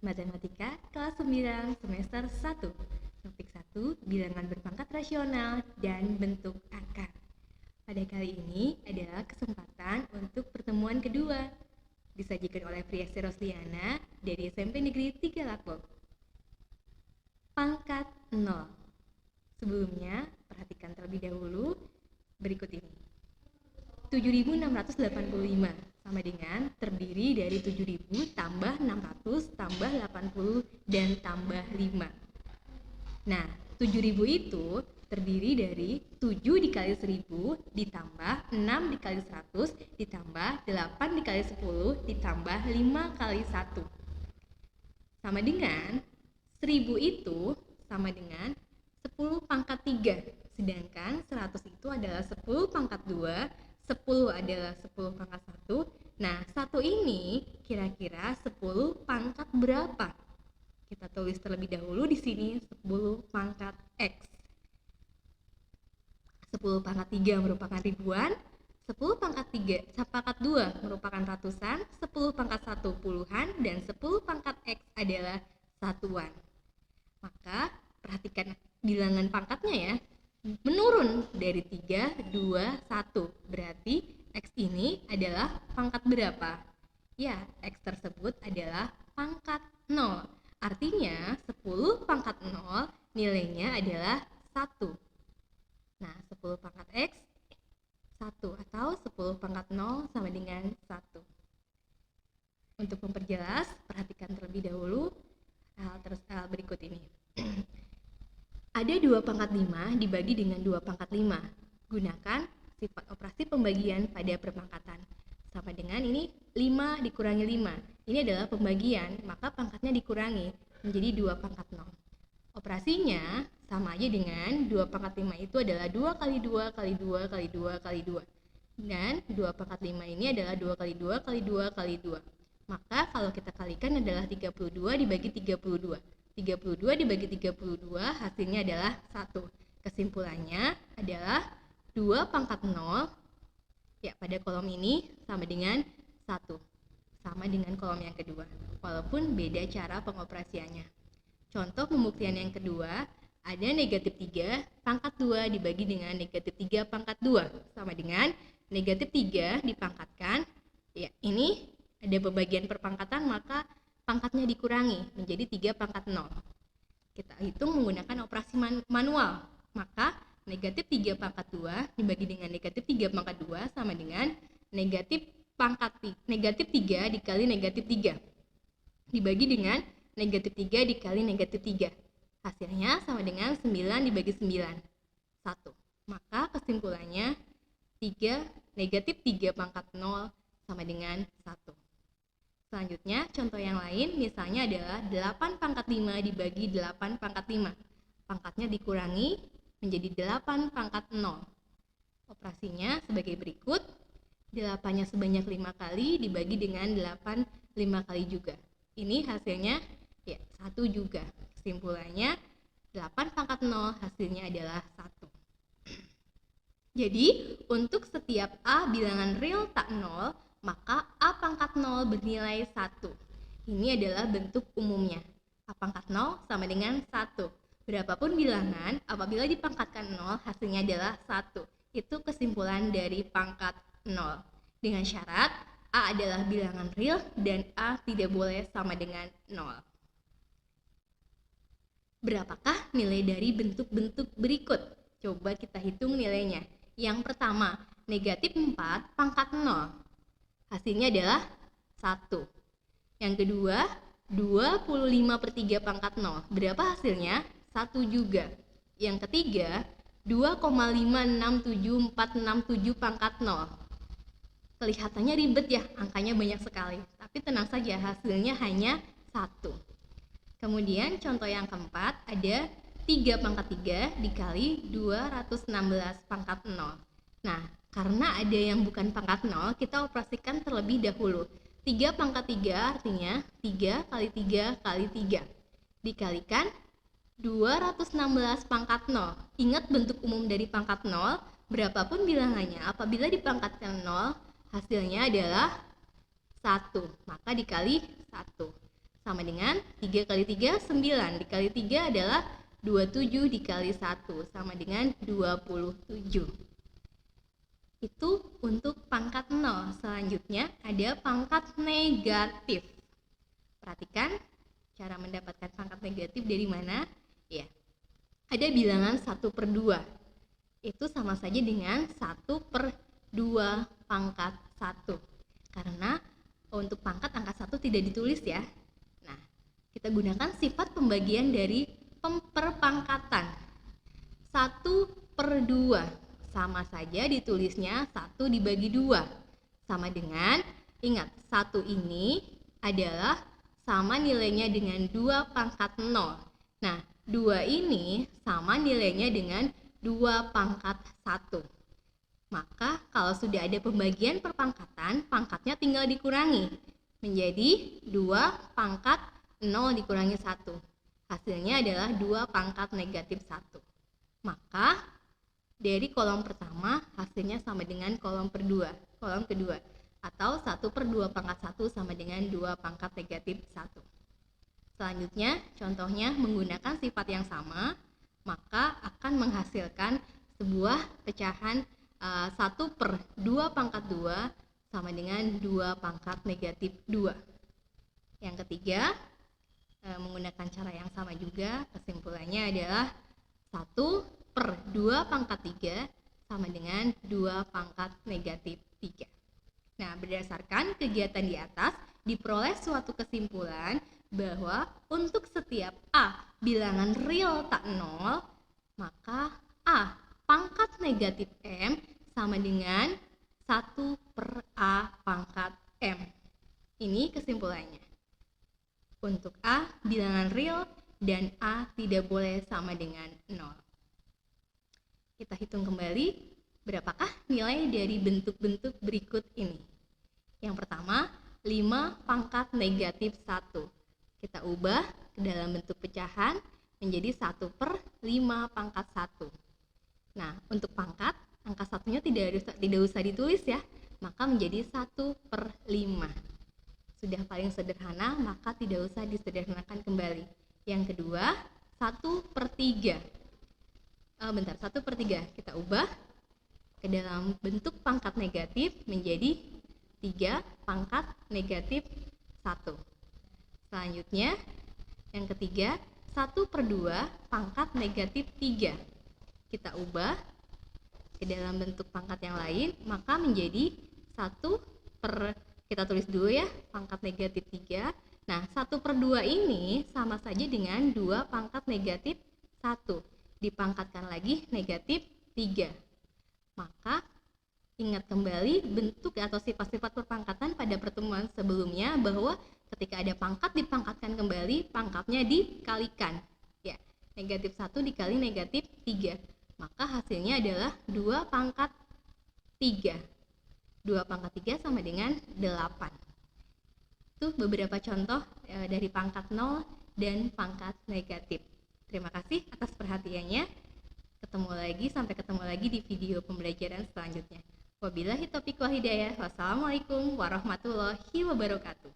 Matematika kelas 9 semester 1. Topik 1, bilangan berpangkat rasional dan bentuk akar. Pada kali ini adalah kesempatan untuk pertemuan kedua. Disajikan oleh Priasti Rosliana dari SMP Negeri 3 Lakbok. Pangkat 0. Sebelumnya, perhatikan terlebih dahulu berikut ini. 7.685 sama dengan terdiri dari 7.000 tambah 600 tambah 80 dan tambah 5. Nah, 7.000 itu terdiri dari 7 dikali 1.000 ditambah 6 dikali 100 ditambah 8 dikali 10 ditambah 5 kali 1. Sama dengan 1.000 itu sama dengan 10 pangkat 3. Sedangkan 100 itu adalah 10 pangkat 2, 10 adalah 10 pangkat 1. Nah, 1 ini kira-kira 10 pangkat berapa? Kita tulis terlebih dahulu di sini 10 pangkat X. 10 pangkat 3 merupakan ribuan, 10 pangkat 3, pangkat 2 merupakan ratusan, 10 pangkat 1 puluhan, dan 10 pangkat X adalah satuan. Maka perhatikan bilangan pangkatnya ya. Menurun dari 3, 2, 1. Berarti X ini adalah pangkat berapa? Ya, X tersebut adalah pangkat 0. Artinya 10 pangkat 0 nilainya adalah 1. Nah, 10 pangkat X 1 atau 10 pangkat 0 sama dengan 1. Untuk memperjelas, perhatikan terlebih dahulu hal berikut ini. Ada 2 pangkat 5 dibagi dengan 2 pangkat 5. Gunakan sifat operasi pembagian pada perpangkatan. Sama dengan ini 5 dikurangi 5. Ini adalah pembagian, maka pangkatnya dikurangi menjadi 2 pangkat 0. Operasinya sama aja dengan 2 pangkat 5 itu adalah 2 kali 2 kali 2 kali 2 kali 2. Dan 2 pangkat 5 ini adalah 2 kali 2 kali 2 kali 2. Maka kalau kita kalikan adalah 32 dibagi 32. 32 dibagi 32 hasilnya adalah 1. Kesimpulannya adalah 2 pangkat 0 ya pada kolom ini sama dengan 1. Sama dengan kolom yang kedua. Walaupun beda cara pengoperasiannya. Contoh pembuktian yang kedua, ada negatif 3 pangkat 2 dibagi dengan negatif 3 pangkat 2. Sama dengan negatif 3 dipangkatkan. Ya, ini ada pembagian perpangkatan maka pangkatnya dikurangi menjadi 3 pangkat 0. Kita hitung menggunakan operasi manual. Maka negatif 3 pangkat 2 dibagi dengan negatif 3 pangkat 2 sama dengan negatif 3 dikali negatif 3. Dibagi dengan negatif 3 dikali negatif 3. Hasilnya sama dengan 9 dibagi 9. 1. Maka kesimpulannya negatif 3 pangkat 0 sama dengan 1. Selanjutnya, contoh yang lain misalnya adalah 8 pangkat 5 dibagi 8 pangkat 5. Pangkatnya dikurangi menjadi 8 pangkat 0. Operasinya sebagai berikut. 8-nya sebanyak 5 kali dibagi dengan 8 5 kali juga. Ini hasilnya ya 1 juga. Kesimpulannya 8 pangkat 0 hasilnya adalah 1. Jadi, untuk setiap A bilangan real tak 0, maka A pangkat 0 bernilai 1. Ini adalah bentuk umumnya. A pangkat 0 sama dengan 1. Berapapun bilangan, apabila dipangkatkan 0, hasilnya adalah 1. Itu kesimpulan dari pangkat 0. Dengan syarat, A adalah bilangan real dan A tidak boleh sama dengan 0. Berapakah nilai dari bentuk-bentuk berikut? Coba kita hitung nilainya. Yang pertama, negatif 4 pangkat 0. Hasilnya adalah 1. Yang kedua, 25/3 pangkat 0. Berapa hasilnya? 1 juga. Yang ketiga, 2,567467 pangkat 0. Kelihatannya ribet ya, angkanya banyak sekali. Tapi tenang saja, hasilnya hanya 1. Kemudian contoh yang keempat ada 3 pangkat 3 dikali 216 pangkat 0. Nah, karena ada yang bukan pangkat 0, kita operasikan terlebih dahulu. 3 pangkat 3 artinya 3 kali 3 kali 3. Dikalikan 216 pangkat 0. Ingat bentuk umum dari pangkat 0, berapapun bilangannya, apabila dipangkatkan 0, hasilnya adalah 1. Maka dikali 1. sama dengan 3 kali 3, 9. Dikali 3 adalah 27 dikali 1 sama dengan 27. Itu untuk pangkat 0. Selanjutnya ada pangkat negatif. Perhatikan cara mendapatkan pangkat negatif dari mana? Ya, ada bilangan 1/2. Itu sama saja dengan 1/2 pangkat 1. Karena untuk pangkat angka 1 tidak ditulis ya. Nah, kita gunakan sifat pembagian dari perpangkatan. 1/2 sama saja ditulisnya 1 dibagi 2. Sama dengan, ingat 1 ini adalah sama nilainya dengan 2 pangkat 0. Nah, 2 ini sama nilainya dengan 2 pangkat 1. Maka kalau sudah ada pembagian perpangkatan, pangkatnya tinggal dikurangi. Menjadi 2 pangkat 0 dikurangi 1. Hasilnya adalah 2 pangkat negatif 1. Maka dari kolom pertama hasilnya sama dengan kolom kedua. Atau 1/2 pangkat 1 sama dengan 2 pangkat negatif 1. Selanjutnya, contohnya menggunakan sifat yang sama, maka akan menghasilkan sebuah pecahan 1/2 pangkat 2 sama dengan 2 pangkat negatif 2. Yang ketiga, menggunakan cara yang sama juga, kesimpulannya adalah 1/2 pangkat 3 sama dengan 2 pangkat negatif 3. Nah, berdasarkan kegiatan di atas, diperoleh suatu kesimpulan bahwa untuk setiap A bilangan real tak 0, maka A pangkat negatif M sama dengan 1/A pangkat M. Ini kesimpulannya. Untuk A bilangan real dan A tidak boleh sama dengan 0. Kita hitung kembali, berapakah nilai dari bentuk-bentuk berikut ini? Yang pertama, 5 pangkat negatif 1. Kita ubah ke dalam bentuk pecahan menjadi 1/5 pangkat 1. Nah, untuk pangkat, angka satunya tidak usah ditulis ya, maka menjadi 1/5. Sudah paling sederhana, maka tidak usah disederhanakan kembali. Yang kedua, 1/3. 1/3 kita ubah ke dalam bentuk pangkat negatif menjadi 3 pangkat negatif 1. Selanjutnya, yang ketiga, 1/2 pangkat negatif 3. Kita ubah ke dalam bentuk pangkat yang lain, maka menjadi kita tulis dulu ya, pangkat negatif 3. Nah, 1/2 ini sama saja dengan 2 pangkat negatif 1. Dipangkatkan lagi negatif 3. Maka ingat kembali bentuk atau sifat-sifat perpangkatan pada pertemuan sebelumnya, bahwa ketika ada pangkat dipangkatkan kembali, pangkatnya dikalikan. Ya, negatif 1 dikali negatif 3. Maka hasilnya adalah 2 pangkat 3. 2 pangkat 3 sama dengan 8. Itu beberapa contoh dari pangkat 0 dan pangkat negatif. Terima kasih atas perhatiannya. Sampai ketemu lagi di video pembelajaran selanjutnya. Wabillahi taufiq wal hidayah. Wassalamualaikum warahmatullahi wabarakatuh.